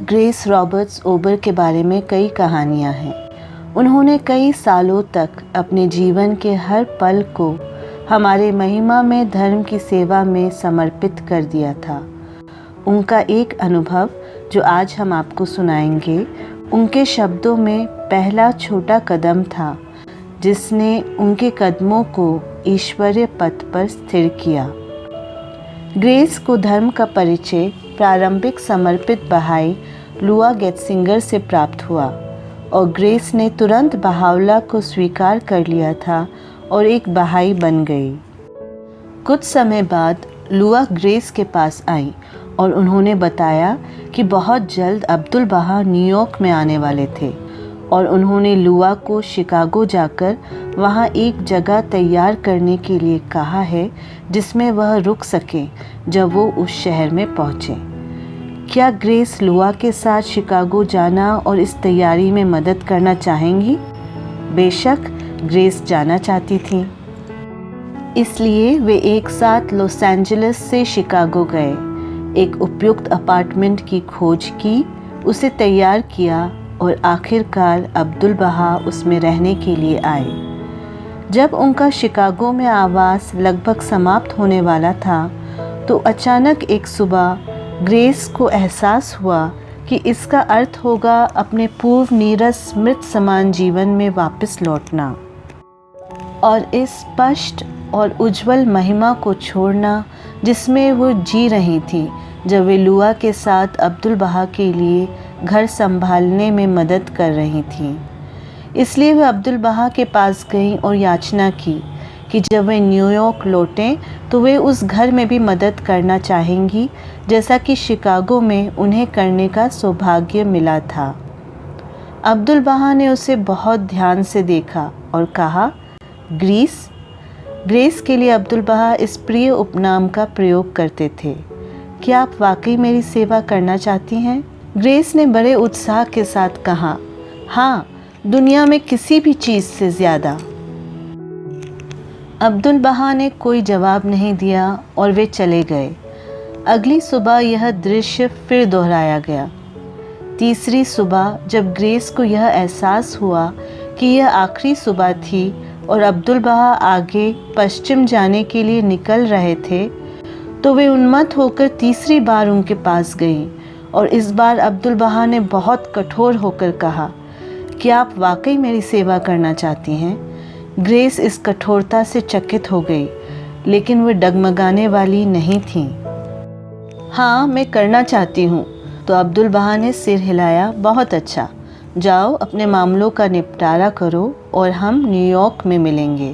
Grace Roberts ओबर के बारे में कई कहानियाँ हैं। उन्होंने कई सालों तक अपने जीवन के हर पल को हमारे महिमा में धर्म की सेवा में समर्पित कर दिया था। उनका एक अनुभव जो आज हम आपको सुनाएंगे, उनके शब्दों में पहला छोटा कदम था जिसने उनके कदमों को ईश्वरीय पथ पर स्थिर किया। ग्रेस को धर्म का परिचय प्रारंभिक समर्पित बहाई लुआ गेत्सिंगर से प्राप्त हुआ और ग्रेस ने तुरंत बहावला को स्वीकार कर लिया था और एक बहाई बन गई। कुछ समय बाद लुआ ग्रेस के पास आई और उन्होंने बताया कि बहुत जल्द अब्दुल बहा न्यूयॉर्क में आने वाले थे और उन्होंने लुआ को शिकागो जाकर वहाँ एक जगह तैयार करने के लिए कहा है जिसमें वह रुक सके जब वो उस शहर में पहुँचे। क्या ग्रेस लुआ के साथ शिकागो जाना और इस तैयारी में मदद करना चाहेंगी? बेशक ग्रेस जाना चाहती थी, इसलिए वे एक साथ लॉस एंजलिस से शिकागो गए, एक उपयुक्त अपार्टमेंट की खोज की, उसे तैयार किया और आखिरकार अब्दुल बहा उसमें रहने के लिए आए। जब उनका शिकागो में आवास लगभग समाप्त होने वाला था तो अचानक एक सुबह ग्रेस को एहसास हुआ कि इसका अर्थ होगा अपने पूर्व नीरस मृत समान जीवन में वापस लौटना और इस स्पष्ट और उज्जवल महिमा को छोड़ना जिसमें वो जी रही थी जब वे लुआ के साथ अब्दुल बहा के लिए घर संभालने में मदद कर रही थी। इसलिए वे अब्दुल बहा के पास गईं और याचना की कि जब वे न्यूयॉर्क लौटें तो वे उस घर में भी मदद करना चाहेंगी जैसा कि शिकागो में उन्हें करने का सौभाग्य मिला था। अब्दुल बहा ने उसे बहुत ध्यान से देखा और कहा, ग्रेस के लिए अब्दुल बहा इस प्रिय उपनाम का प्रयोग करते थे। क्या आप वाकई मेरी सेवा करना चाहती हैं? ग्रेस ने बड़े उत्साह के साथ कहा, हाँ, दुनिया में किसी भी चीज़ से ज़्यादा। अब्दुल बहा ने कोई जवाब नहीं दिया और वे चले गए। अगली सुबह यह दृश्य फिर दोहराया गया। तीसरी सुबह जब ग्रेस को यह एहसास हुआ कि यह आखिरी सुबह थी और अब्दुल बहा आगे पश्चिम जाने के लिए निकल रहे थे, तो वे उन्मत्त होकर तीसरी बार उनके पास गईं और इस बार अब्दुल बहा ने बहुत कठोर होकर कहा, क्या आप वाकई मेरी सेवा करना चाहती हैं? ग्रेस इस कठोरता से चकित हो गई, लेकिन वह डगमगाने वाली नहीं थी। हाँ, मैं करना चाहती हूँ। तो अब्दुल बहा ने सिर हिलाया, बहुत अच्छा, जाओ अपने मामलों का निपटारा करो और हम न्यूयॉर्क में मिलेंगे।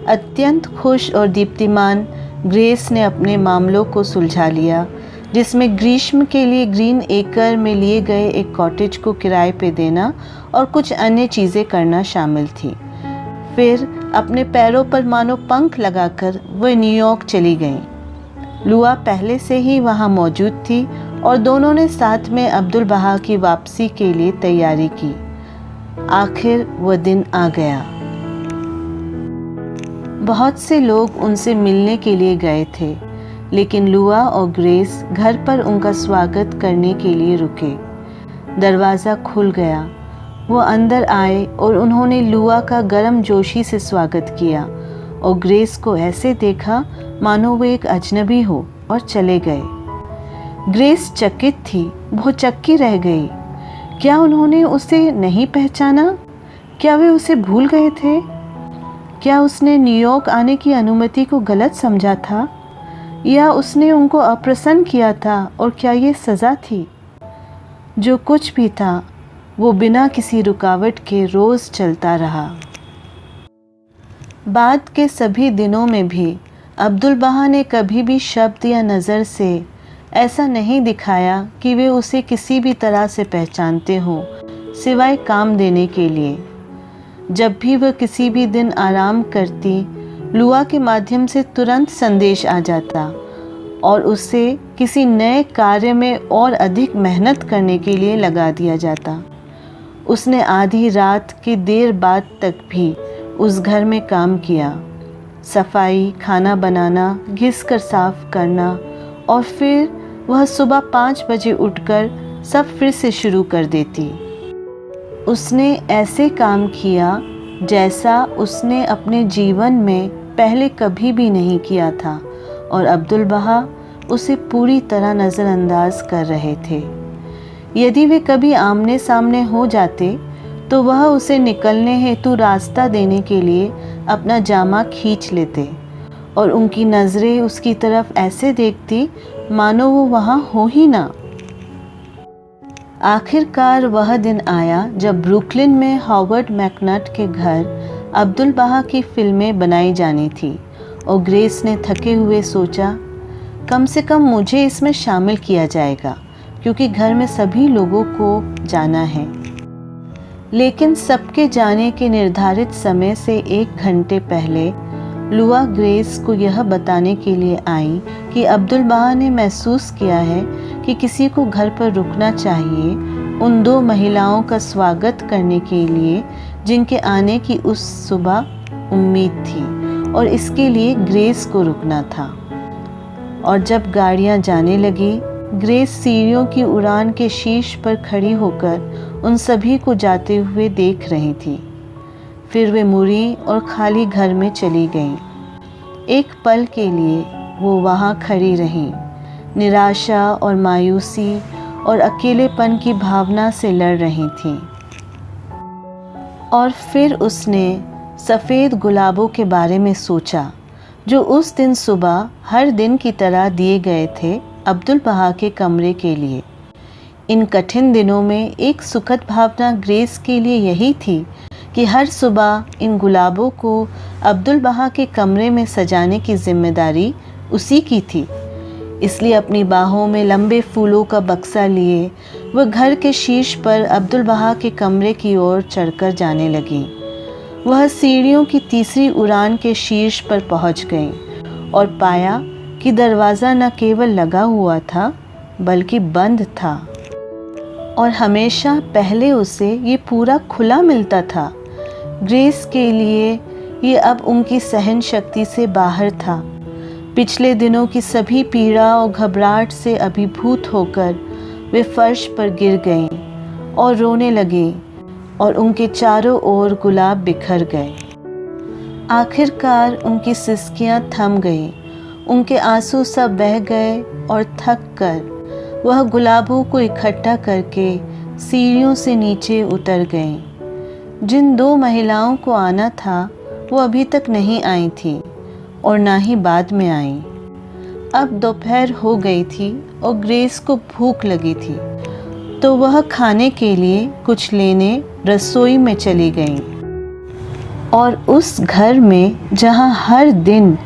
अत्यंत खुश और दीप्तिमान ग्रेस ने अपने मामलों को सुलझा लिया, जिसमें ग्रीष्म के लिए ग्रीन एक्र में लिए गए एक कॉटेज को किराए पे देना और कुछ अन्य चीज़ें करना शामिल थी। फिर अपने पैरों पर मानो पंख लगाकर वह न्यूयॉर्क चली गईं। लुआ पहले से ही वहाँ मौजूद थी और दोनों ने साथ में अब्दुल बहा की वापसी के लिए तैयारी की। आखिर वह दिन आ गया। बहुत से लोग उनसे मिलने के लिए गए थे, लेकिन लुआ और ग्रेस घर पर उनका स्वागत करने के लिए रुके। दरवाज़ा खुल गया, वो अंदर आए और उन्होंने लुआ का गर्मजोशी से स्वागत किया और ग्रेस को ऐसे देखा मानो वो एक अजनबी हो और चले गए। ग्रेस चकित थी, वो चक्की रह गई। क्या उन्होंने उसे नहीं पहचाना? क्या वे उसे भूल गए थे? क्या उसने न्यूयॉर्क आने की अनुमति को गलत समझा था या उसने उनको अप्रसन्न किया था और क्या ये सज़ा थी? जो कुछ भी था वो बिना किसी रुकावट के रोज़ चलता रहा। बाद के सभी दिनों में भी अब्दुल बहा ने कभी भी शब्द या नज़र से ऐसा नहीं दिखाया कि वे उसे किसी भी तरह से पहचानते हों, सिवाय काम देने के लिए। जब भी वह किसी भी दिन आराम करती, लुआ के माध्यम से तुरंत संदेश आ जाता और उसे किसी नए कार्य में और अधिक मेहनत करने के लिए लगा दिया जाता। उसने आधी रात की देर बाद तक भी उस घर में काम किया, सफाई, खाना बनाना, घिस कर साफ करना, और फिर वह सुबह 5 बजे उठकर सब फिर से शुरू कर देती। उसने ऐसे काम किया जैसा उसने अपने जीवन में पहले कभी भी नहीं किया था और अब्दुल बहा उसे पूरी तरह नज़रअंदाज कर रहे थे। यदि वे कभी आमने सामने हो जाते तो वह उसे निकलने हेतु रास्ता देने के लिए अपना जामा खींच लेते और उनकी नज़रें उसकी तरफ ऐसे देखती मानो वो वहाँ हो ही ना। आखिरकार वह दिन आया जब ब्रुकलिन में हॉवर्ड मैकनट के घर अब्दुल बहा की फिल्में बनाई जानी थी और ग्रेस ने थके हुए सोचा, कम से कम मुझे इसमें शामिल किया जाएगा क्योंकि घर में सभी लोगों को जाना है। लेकिन सबके जाने के निर्धारित समय से 1 घंटे पहले लुआ ग्रेस को यह बताने के लिए आई कि अब्दुल बहा ने महसूस किया है कि किसी को घर पर रुकना चाहिए उन 2 महिलाओं का स्वागत करने के लिए जिनके आने की उस सुबह उम्मीद थी और इसके लिए ग्रेस को रुकना था। और जब गाड़ियां जाने लगी, ग्रेस सीढ़ियों की उड़ान के शीर्ष पर खड़ी होकर उन सभी को जाते हुए देख रही थी। फिर वे मुड़ी और खाली घर में चली गईं। एक पल के लिए वो वहाँ खड़ी रहीं, निराशा और मायूसी और अकेलेपन की भावना से लड़ रही थी। और फिर उसने सफ़ेद गुलाबों के बारे में सोचा जो उस दिन सुबह हर दिन की तरह दिए गए थे अब्दुल बहा के कमरे के लिए। इन कठिन दिनों में एक सुखद भावना ग्रेस के लिए यही थी कि हर सुबह इन गुलाबों को अब्दुल बहा के कमरे में सजाने की जिम्मेदारी उसी की थी। इसलिए अपनी बाहों में लंबे फूलों का बक्सा लिए वह घर के शीर्ष पर अब्दुल बहा के कमरे की ओर चढ़कर जाने लगी। वह सीढ़ियों की तीसरी उड़ान के शीर्ष पर पहुंच गई और पाया कि दरवाज़ा न केवल लगा हुआ था बल्कि बंद था और हमेशा पहले उसे ये पूरा खुला मिलता था। ग्रेस के लिए ये अब उनकी सहन शक्ति से बाहर था। पिछले दिनों की सभी पीड़ा और घबराहट से अभिभूत होकर वे फर्श पर गिर गईं और रोने लगी और उनके चारों ओर गुलाब बिखर गए। आखिरकार उनकी सिसकियां थम गईं, उनके आंसू सब बह गए और थक कर वह गुलाबों को इकट्ठा करके सीढ़ियों से नीचे उतर गईं। जिन 2 महिलाओं को आना था वो अभी तक नहीं आई थी और ना ही बाद में आई। अब दोपहर हो गई थी और ग्रेस को भूख लगी थी तो वह खाने के लिए कुछ लेने रसोई में चली गई। और उस घर में जहाँ हर दिन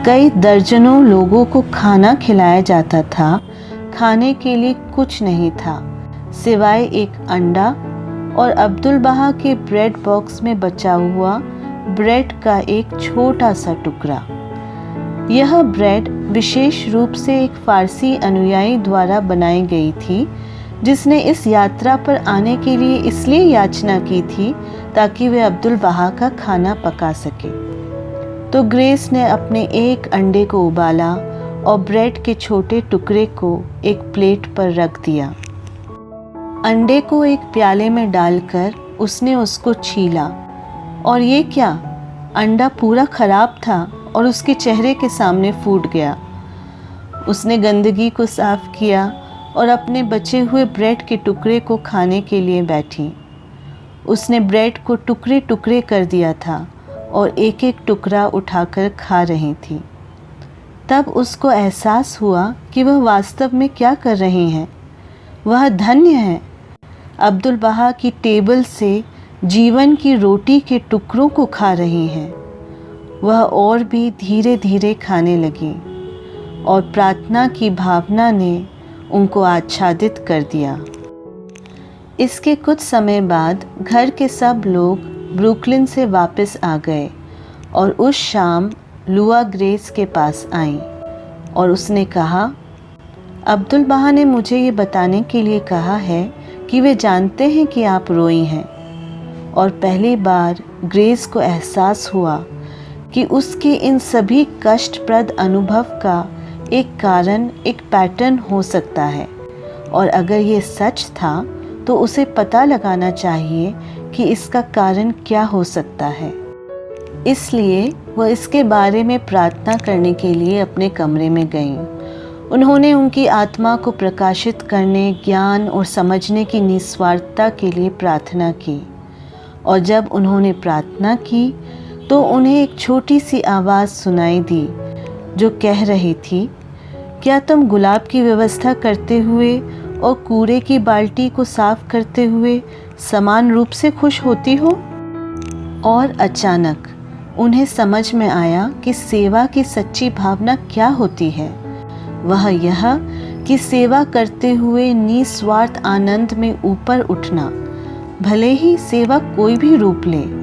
कई दर्जनों लोगों को खाना खिलाया जाता था, खाने के लिए कुछ नहीं था सिवाय एक अंडा और अब्दुल बहा के ब्रेड बॉक्स में बचा हुआ ब्रेड का एक छोटा सा टुकड़ा। यह ब्रेड विशेष रूप से एक फ़ारसी अनुयायी द्वारा बनाई गई थी जिसने इस यात्रा पर आने के लिए इसलिए याचना की थी ताकि वे अब्दुल बहा का खाना पका सके। तो ग्रेस ने अपने एक अंडे को उबाला और ब्रेड के छोटे टुकड़े को एक प्लेट पर रख दिया। अंडे को एक प्याले में डालकर उसने उसको छीला और ये क्या, अंडा पूरा खराब था और उसके चेहरे के सामने फूट गया। उसने गंदगी को साफ किया और अपने बचे हुए ब्रेड के टुकड़े को खाने के लिए बैठी। उसने ब्रेड को टुकड़े टुकड़े कर दिया था और एक एक टुकड़ा उठाकर खा रही थी। तब उसको एहसास हुआ कि वह वास्तव में क्या कर रही हैं। वह धन्य है। अब्दुल बहा की टेबल से जीवन की रोटी के टुकड़ों को खा रही हैं। वह और भी धीरे धीरे खाने लगी और प्रार्थना की भावना ने उनको आच्छादित कर दिया। इसके कुछ समय बाद घर के सब लोग ब्रुकलिन से वापस आ गए और उस शाम लुआ ग्रेस के पास आई और उसने कहा, अब्दुल बहा ने मुझे ये बताने के लिए कहा है कि वे जानते हैं कि आप रोई हैं। और पहली बार ग्रेस को एहसास हुआ कि उसके इन सभी कष्टप्रद अनुभव का एक कारण, एक पैटर्न हो सकता है और अगर ये सच था तो उसे पता लगाना चाहिए कि इसका कारण क्या हो सकता है। इसलिए वह इसके बारे में प्रार्थना करने के लिए अपने कमरे में गईं। उन्होंने उनकी आत्मा को प्रकाशित करने, ज्ञान और समझने की निस्वार्थता के लिए प्रार्थना की। और जब उन्होंने प्रार्थना की तो उन्हें एक छोटी सी आवाज़ सुनाई दी जो कह रही थी, क्या तुम गुलाब की व्यवस्था करते हुए और कूड़े की बाल्टी को साफ करते हुए समान रूप से खुश होती हो? और अचानक उन्हें समझ में आया कि सेवा की सच्ची भावना क्या होती है। वह यह कि सेवा करते हुए निस्वार्थ आनंद में ऊपर उठना, भले ही सेवा कोई भी रूप ले।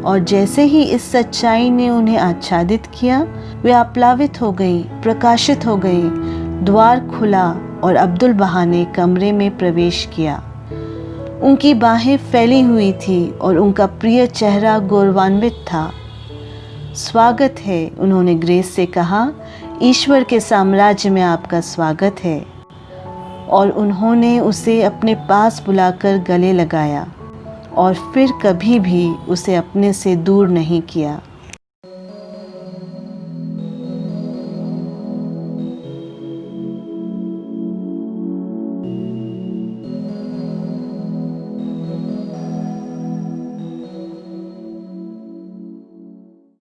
और जैसे ही इस सच्चाई ने उन्हें आच्छादित किया, वे आप्लावित हो गई, प्रकाशित हो गई। द्वार खुला और अब्दुल बहा ने कमरे में प्रवेश किया। उनकी बाहें फैली हुई थी और उनका प्रिय चेहरा गौरवान्वित था। स्वागत है, उन्होंने ग्रेस से कहा, ईश्वर के साम्राज्य में आपका स्वागत है। और उन्होंने उसे अपने पास बुलाकर गले लगाया और फिर कभी भी उसे अपने से दूर नहीं किया।